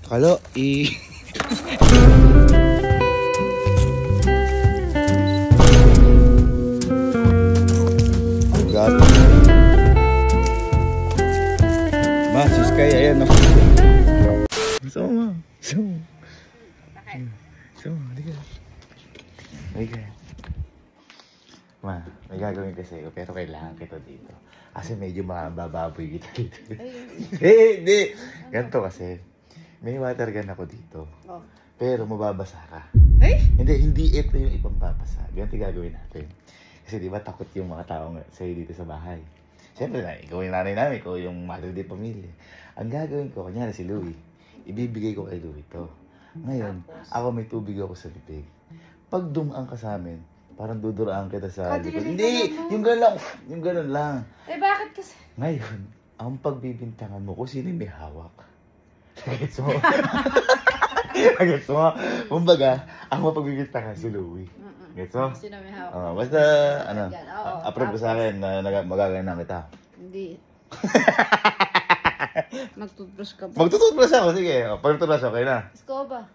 Kalo, God. Ma, si Sky, ayan o. So, halika. Ma, may gagawin kasi ako, pero kailangan kita dito. Kasi medyo mabababoy kita dito. Hindi. Ganito kasi, may water gun ako dito. Oh. Pero mababasa ka. Hindi ito yung ibang babasa. Ganito gagawin natin. Kasi di ba takot yung mga tao sa'yo dito sa bahay. Siyempre na, ikaw yung nanay namin, ikaw yung mother di pamilya. Ang gagawin ko, kanyari si Louie, ibibigay ko kay Louie ito. Ngayon, ako may tubig ako sa bibig. Pag dumaan ka sa amin, parang duduraan kita sa likod. Hindi! Yung gano'n lang. Eh bakit kasi? Ngayon, ang pagbibintangan mo kung sino may hawak. Gets mo? Gets mo? Kumbaga, ang mapagbibintangan si Louie. Gets mo? Sino may hawak? Basta, approve ko sa akin na magagana kita. Hindi. Magtutbrush ka ba? Magtututbrush ako, sige. Pag-tutbrush, okay na. Isko ba?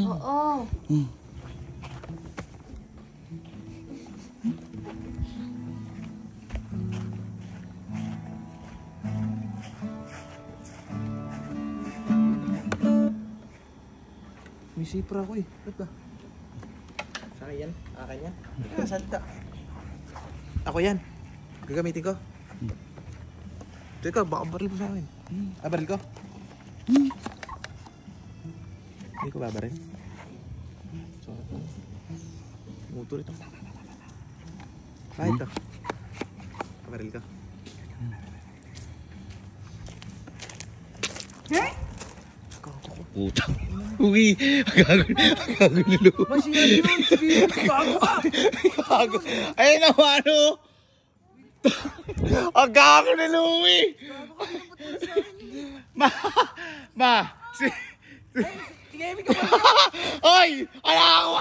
Oo. May sipra ako eh. Ba't ba? Sa akin yan? Akin yan? Salta. Ako yan. Gagamitin ko. Teka, baka baril mo sa akin. Baril ko? Hindi ko babaril. So, motor ito. Kahit ito. Baril ko. Putang. Uy, magagulo. Masyan yun. Sige, bago ka. Gago. Ayun na, ano? Ang gago na Louie. Sige, may ka ba? Oy! Ala ako!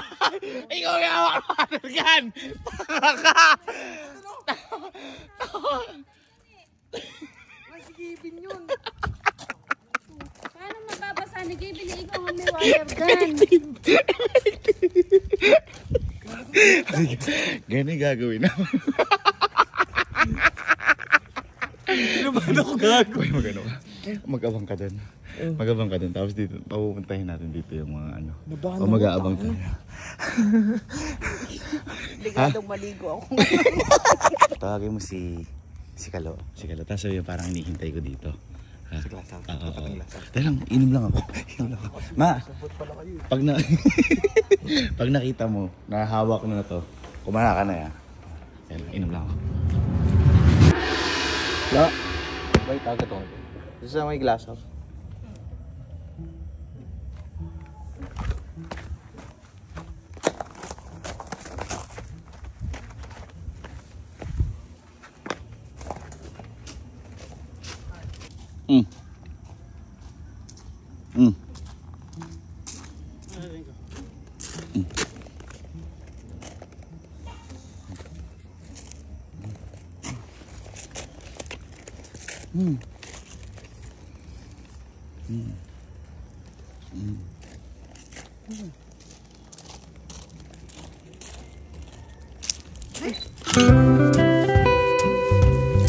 Ikaw yung hawak ng watergun! Tanga ka! Si Gavin yun. Paano mababasa ni Gavin na ikaw ang may watergun? Ganun gagawin na. Ano ba ako gagawin? Uy, magano ka. Mag-abang ka dun. Mag-abang ka dun. Tapos dito, papupuntahin natin dito yung mga ano. O mag-aabang tayo. Ligadong maligo ako. Tawagin mo si Kalo. Si Kalo. Tapos sabi parang hinihintay ko dito. Sa klasa. Dahil lang, inom lang ako. Ma, pag nakita mo, nahawak na to, kumana ka na yan. Dahil lang, inom lang ako. La. Wait, taga to. Sa may glass off.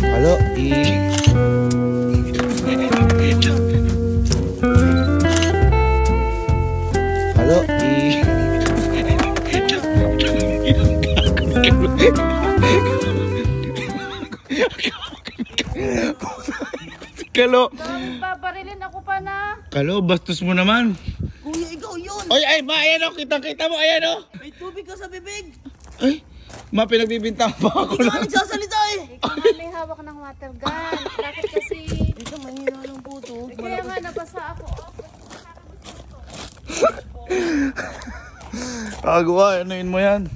Halo, Halo, Kalo. Babarilin ako pa na. Kalo, bastos mo naman. Kuya, ikaw yun. Oy, ay, ma, ayan o. Kitang-kita mo, ayan o. May tubig ka sa bibig. Ay, ma, pinagbibintang pa ako Hindi ka lang. nagsasalita eh. Ikaw nga may hawak ng watergun. Bakit kasi? Ito, mahina ng puto. Kaya nga nabasa ako. Kagawa, anuin mo yan.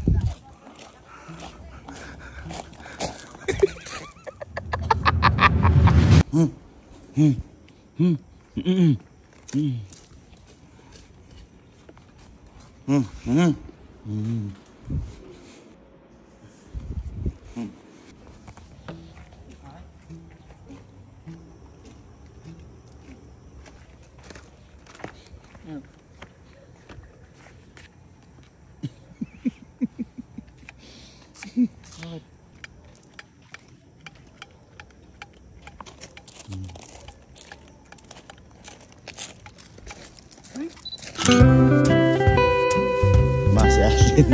Masih asin.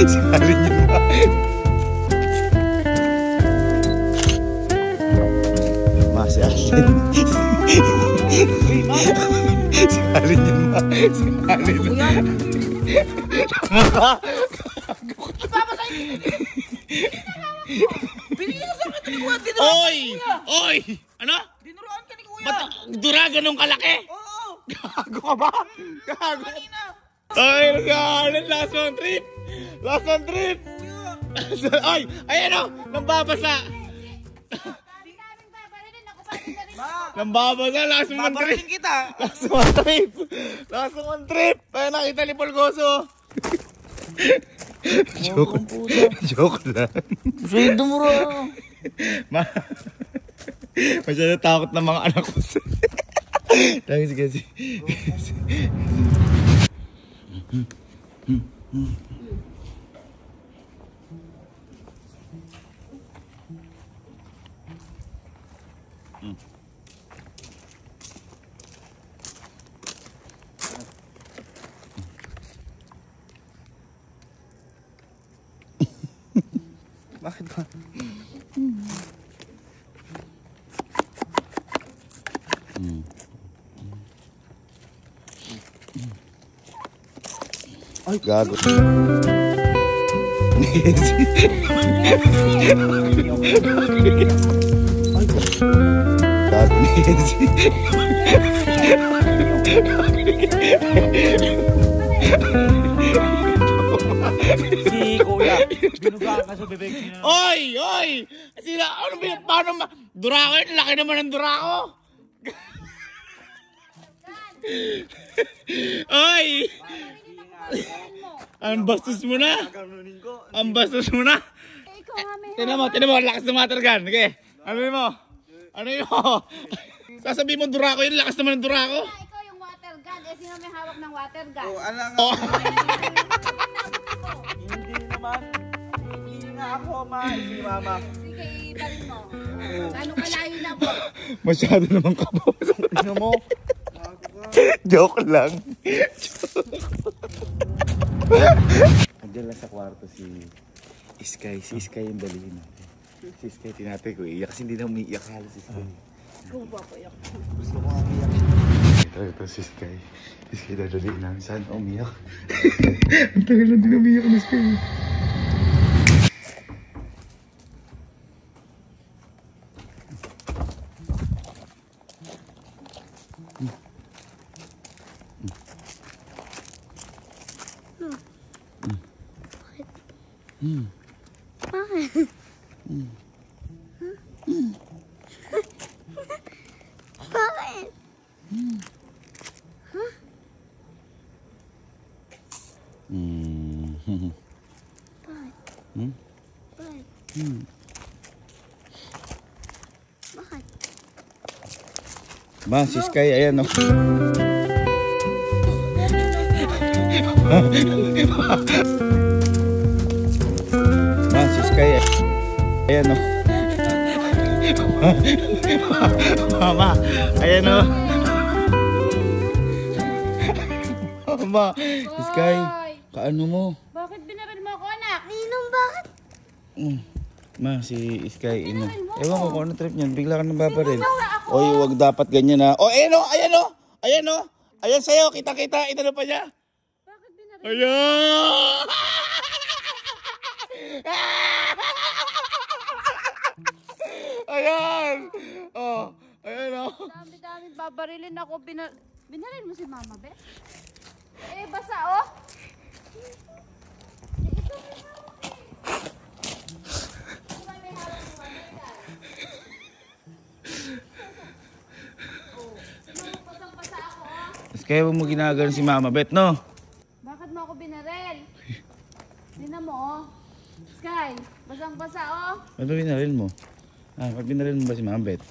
Sekali nyemak. Masih asin. Sekali nyemak. Sekali nyemak. Oy! Oy! Ano? Dinuruan ka ni Kuya. Ba't dura ganun kalaki? Oo. Gago ka ba? Gago. Ay, nag-aaral. Last one trip. Last one trip. Ay, ayan o. Nambabasa. Nambabasa. Last one trip. Babarating kita. Last one trip. Last one trip. Ay, nakita ni Polgoso. Joke. Joke lang. Sige, dumuro. Masyado takot ng mga anak ko. Tangis kasi. Bakit ba? Ay, gago. Gago ni Si Kuya. Binugaan ka sa bibig niya. Oy! Oy! Sila, ano ba yun? Paano ma... Durako yun? Laki naman ng durako! Oy! Ang bastos mo na! Ang bastos mo na! Tinan mo, lakas ng water gun. Okay, ano mo? Ano mo? Sasabihin mo durako yun, lakas naman ng durako. Ikaw yung water gun. Eh, sino may hawak ng water gun? Oh, ano nga? Oh. Hindi naman. Hindi nga ako, ma. Si Mama. Sige, ibalin mo. Gano'ng kalayo na po? Masyado naman kabaw. Ano mo? Joke lang. Andiyan lang sa kwarto si Sky. Si Sky yung dalihin natin. Si Sky tinatay ko iiyak kasi hindi na umiiyak halos si Sky. Kung ba po yung... Gusto ko nga iyak. Ito si Sky. Si Sky dadalihin namin. Saan umiyak? Ang tagal lang din umiyak na Sky. Bakit? Bakit? Bakit? Ma, si Sky, ayan o. Ma, si Sky, ayan o. Mama, ayan o. Mama, si Sky, kaano mo? Bakit binaril mo ako, anak? Ninong, bakit? Ma, si Sky, ina. Binarin mo Ewan ko ako. kung ano trip niyan, bigla ka nababaril. Binabawa ako. Oy, wag dapat ganyan na. Oh, ayan o, ayan o. Ayan o. Ayan sa'yo, kita-kita, ito na pa niya. Bakit binaril? Ayan! Ayan! Oh, ayan o. Dami-dami babarilin ako. Binaril mo si Mama, be? Eh, basa, oh. Eh, ito may hawak, eh. Ito may hawak ng water gun. Kaya huwag mo ginagano si Mama Bet, no? Bakit mo ako binarel? Tingnan mo, oh. Sky, basang-basa, oh. Ba't ba binaril mo? Ba't binaril mo ba si Mama Bet?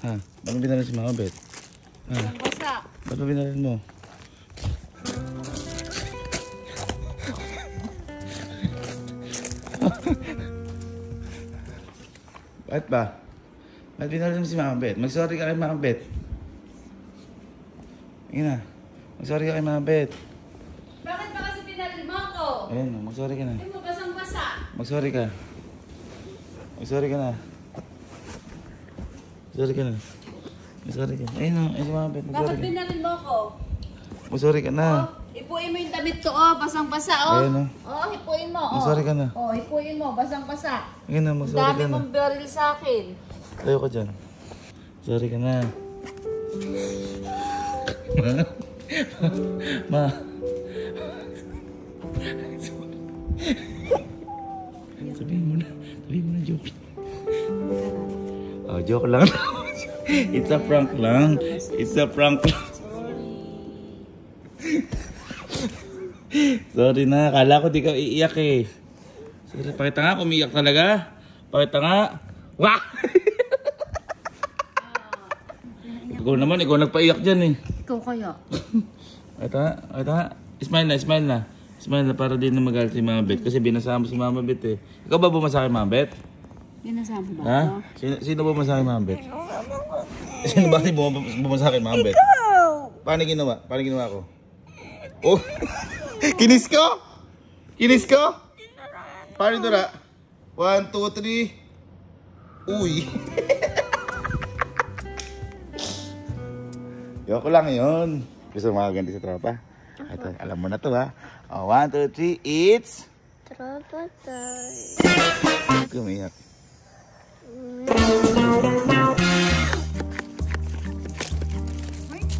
Ba't ba binaril si Mama Bet? Basang-basa. Ba't ba binaril mo? Ba't ba? Ba't binaril mo si Mama Bet? Mag-sorry ka kay Mama Bet. Ayun na. Mag-sorry ka kay Mama Bet. Bakit ba kasi binaril mo ako? Ayun, mag-sorry ka na. Hindi mo basang-basa. Mag-sorry ka. Mag-sorry ka na. Mag-sorry ka na. Mag-sorry ka. Ayun na, ayun si Mama Bet. Bakit Mag-sorry ka. binaril mo ako? Mag-sorry ka na. Ipuin mo yung damit ko, oh. Basang-basa, oh. Ayun, oh. Oh, hipuin mo, oh. Mag-sorry ka na. Oh, hipuin mo, basang-basa. Ayun na, Ang mag-sorry dami ka na. mong baril sa akin. Tayo ka dyan. Sorry ka na. Ma. Sabihin mo na. Sabihin mo na joke. Oh, joke lang. It's a prank lang. It's a prank lang. Sorry na. Kala ko di ka iiyak eh. Sorry. Pakita nga kung umiiyak talaga. Pakita nga. Wah! Ikaw naman. Ikaw nagpaiyak dyan eh. Ikaw kaya? Ito ha. Smile na, smile na. Smile na para din na magalit si Mama Bet. Kasi binasama mo si Mama Bet eh. Ikaw ba bumasa kay Mama Bet? Binasama mo ba Ha? ako? Sino ba bumasa kay Mama Bet? Sino ba bumasa kay Mama Bet? Paano ginawa? Paano ginawa ko? Oh! Kinis ko? Kinis ko? Paano ito na? 1, 2, 3. Uy! Yoko lang yun. Gusto mo makaganti sa tropa? Ito, alam mo na to ha. 1, 2, 3, it's... Tropa tayo. Gumiyak.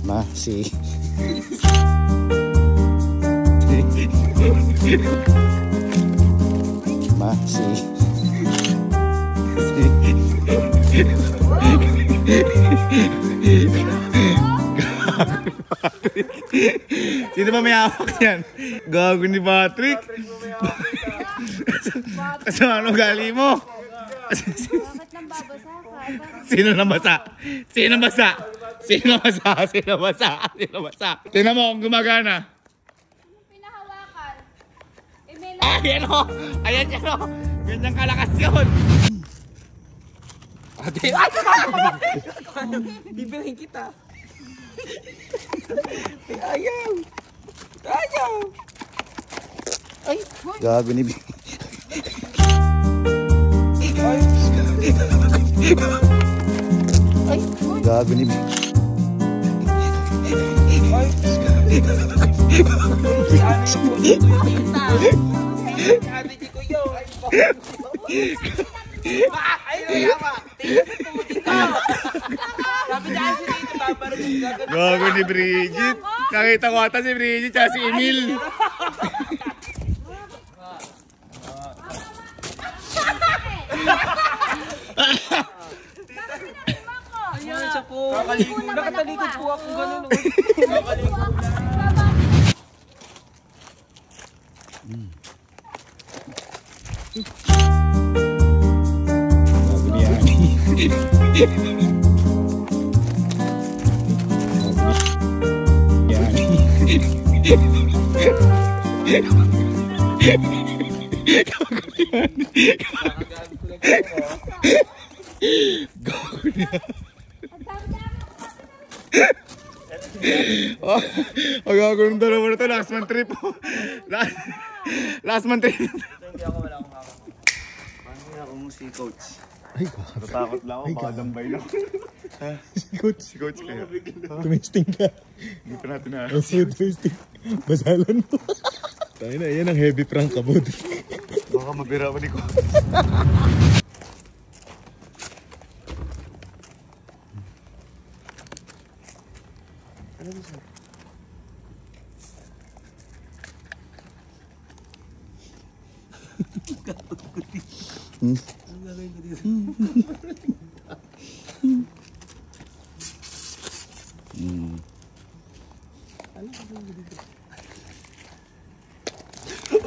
Masih. Masih. Sino ba may hawak yan? Gago ni Patrick. Kasi ano gali mo? Bakit nang babasa ka? Sino nabasa? Sino basa? Sino basa? Sino basa? Sino basa? Tingnan mo kung gumagana. Pinahawakan. May Ayan o! Ayan yan o! Ganyan kalakas yun! Ate! Ay! Bibilhin kita. Ayaw. Ayaw. Ay! Gago ni Ay! Gago ni Ate ko yun. Ay, yawa. Tingnan sa tubig ko. Sabi niya si Rito, babarang yung gagawin. Gago ni Bridget! Nakita ko ata si Bridget at si Emil! Ayan siya po. Kakaligo. Nakatalikod po ako ganun. Gago ni Yani. Ang gagawin ng dalawa na ito, last man trip. Last man trip. Hindi ako, wala akong hawak. Paano ako mo si Coach? Natakot lang ako, baka dambay lang. Si coach kaya. Tumisting ka. Hindi pa natin na. Ang food tasting. Basalan mo. Tayo na, yan ang heavy prank ka, bud. Baka mabira ko ni ko.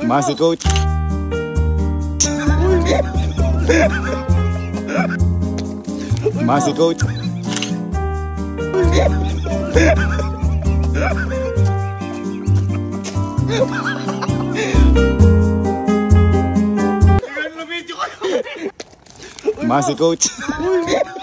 Masi coach. Masi coach. Masi coach.